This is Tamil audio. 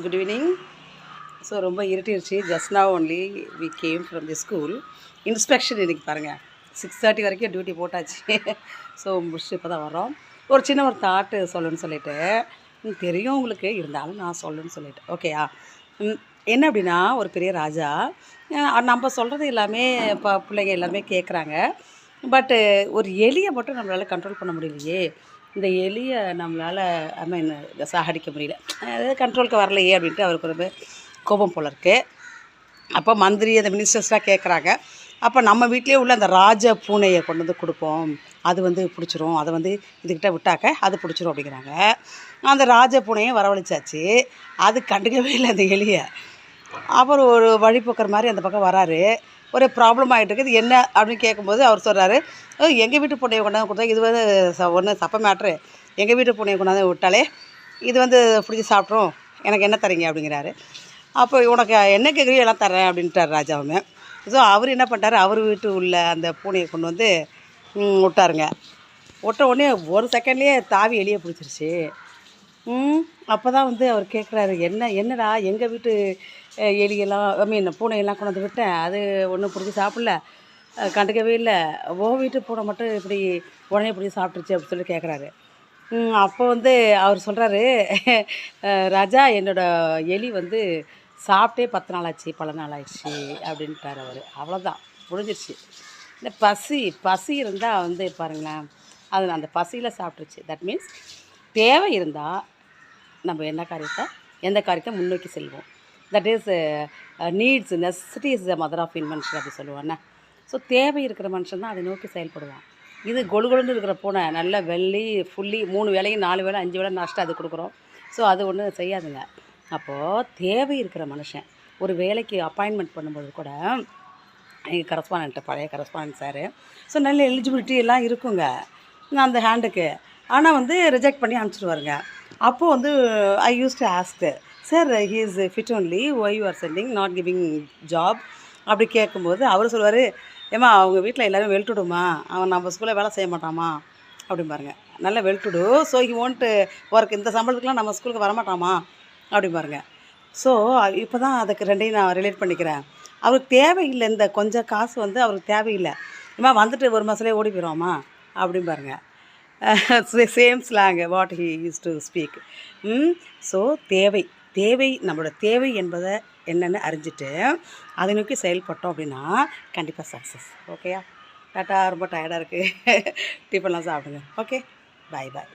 good evening. ஸோ ரொம்ப இருட்டிருச்சு. Just now only we came from the school. Inspection இன்றைக்கி பாருங்கள் 6:30 வரைக்கும் டியூட்டி போட்டாச்சு. ஸோ முடிச்சுட்டு இப்போ தான் வரோம். ஒரு சின்ன ஒரு தாட்டு சொல்லணும்னு சொல்லிட்டு தெரியும் உங்களுக்கு, இருந்தாலும் நான் சொல்லணும்னு சொல்லிட்டு ஓகேயா. என்ன அப்படின்னா, ஒரு பெரிய ராஜா நம்ம சொல்கிறது எல்லாமே இப்போ பிள்ளைங்க எல்லாருமே கேட்குறாங்க. பட்டு ஒரு எலியை மட்டும் நம்மளால் கண்ட்ரோல் பண்ண முடியலையே. இந்த எலியை நம்மளால் சாகடிக்க முடியல, அதாவது கண்ட்ரோலுக்கு வரலையே அப்படின்ட்டு அவருக்கு ஒரு கோபம் போல இருக்குது. அப்போ மந்திரி அந்த மினிஸ்டர்ஸ்லாம் கேட்குறாங்க. அப்போ நம்ம வீட்டிலே உள்ள அந்த ராஜ பூனையை கொண்டு வந்து கொடுப்போம், அது வந்து பிடிச்சிரும், அதை வந்து இதுக்கிட்ட விட்டாக்க அது பிடிச்சிரும் அப்படிங்கிறாங்க. அந்த ராஜ பூனையை வரவழைச்சாச்சு. அது கண்டுக்கவே இல்லை அந்த எலியை. அப்புறம் ஒரு வழிபோக்கர் மாதிரி அந்த பக்கம் வராரு. ஒரு ப்ராப்ளம் ஆகிட்டு இருக்குது. இது என்ன அப்படின்னு கேட்கும்போது அவர் சொல்கிறாரு, எங்கள் வீட்டு பூனையை கொண்டாந்து கொடுத்தா இது வந்து ஒன்று தப்ப மேட்ரு, எங்கள் வீட்டு பூனையை கொண்டாந்து விட்டாலே இது வந்து பிடிச்சி சாப்பிட்றோம், எனக்கு என்ன தரீங்க அப்படிங்கிறாரு. அப்போ உனக்கு என்ன கேட்குறியோ எல்லாம் தரேன் அப்படின்ட்டார் ராஜாவுமே. ஸோ அவர் என்ன பண்ணிட்டார், அவர் வீட்டு உள்ள அந்த பூனையை கொண்டு வந்து விட்டாருங்க. விட்ட உடனே ஒரு செகண்ட்லேயே தாவி எலியை பிடிச்சிருச்சு. அப்போ தான் வந்து அவர் கேட்குறாரு, என்னடா எங்கள் வீட்டு எலியெல்லாம் பூனையெல்லாம் கொண்டு வந்து விட்டேன், அது ஒன்றும் பிடிச்சி சாப்பிடல, கண்டுக்கவே இல்லை, வீட்டு பூனை மட்டும் இப்படி உடனே பிடிச்சி சாப்பிட்ருச்சு அப்படின்னு சொல்லி கேட்குறாரு. அப்போ வந்து அவர் சொல்கிறாரு, ராஜா என்னோடய எலி வந்து சாப்பிட்டே 10 நாள் ஆச்சு, பல நாள் ஆயிடுச்சு அப்படின்ட்டார் அவர். அவ்வளோதான், முடிஞ்சிருச்சு. இந்த பசி இருந்தால் வந்து பாருங்களேன், அது அந்த பசியில் சாப்பிட்ருச்சு. தட் மீன்ஸ் தேவை இருந்தால் நம்ம எந்த காரியத்தை முன்னோக்கி செல்வோம். That is needs necessity is the mother of invention அப்படி சொல்லுவாண்ணே. ஸோ தேவை இருக்கிற மனுஷன் தான் அதை நோக்கி செயல்படுவான். இது கொழுகொழுன்னு இருக்கிற பூனை நல்ல ஃபுல்லி 3 வேளையும் 4 வேளை 5 வேளை நாஷ்டா அது கொடுக்குறோம். ஸோ அது ஒன்றும் செய்யாதுங்க. அப்போது தேவை இருக்கிற மனுஷன் ஒரு வேலைக்கு அப்பாயின்மெண்ட் பண்ணும்போது கூட, எங்கள் கரஸ்பாண்டன்ட்டு பழைய கரஸ்பாண்டன்ட் சார், ஸோ நல்ல எலிஜிபிலிட்டி எல்லாம் இருக்குங்க அந்த ஹேண்டுக்கு. ஆனால் வந்து ரிஜெக்ட் பண்ணி அனுப்பிச்சிடுவாருங்க. அப்போது வந்து I use to ask sir, he is fit only, why you are sending not giving job அப்படி கேட்கும்போது அவர் சொல்லுவார், ஏம்மா அவங்க வீட்டில் எல்லோரும் வெல்டுடுமா, அவன் நம்ம ஸ்கூலில் வேலை செய்ய மாட்டாமா அப்படின்னு பாருங்க. நல்ல வெல்டுடு, ஸோ ஹி வாண்ட் ஒர்க், இந்த சம்பளத்துக்குலாம் நம்ம ஸ்கூலுக்கு வரமாட்டாமா அப்படி பாருங்க. ஸோ இப்போ தான் அதுக்கு ரெண்டையும் நான் ரிலேட் பண்ணிக்கிறேன். அவருக்கு தேவையில்லை, இந்த கொஞ்சம் காசு வந்து அவருக்கு தேவையில்லை. ஏம்மா வந்துட்டு ஒரு மாதத்துலேயே ஓடி போயிடுவாமா அப்படின்னு பாருங்க. Same slang what he use to speak. So தேவை நம்மளோட தேவை என்பதை என்னென்னு அறிஞ்சிட்டு அதை நோக்கி செயல்பட்டோம் அப்படின்னா கண்டிப்பாக சக்ஸஸ். ஓகேயா? டாட்டா, ரொம்ப டயர்டாக இருக்குது. டிஃபன்லாம் சாப்பிடுங்க. ஓகே, பாய்.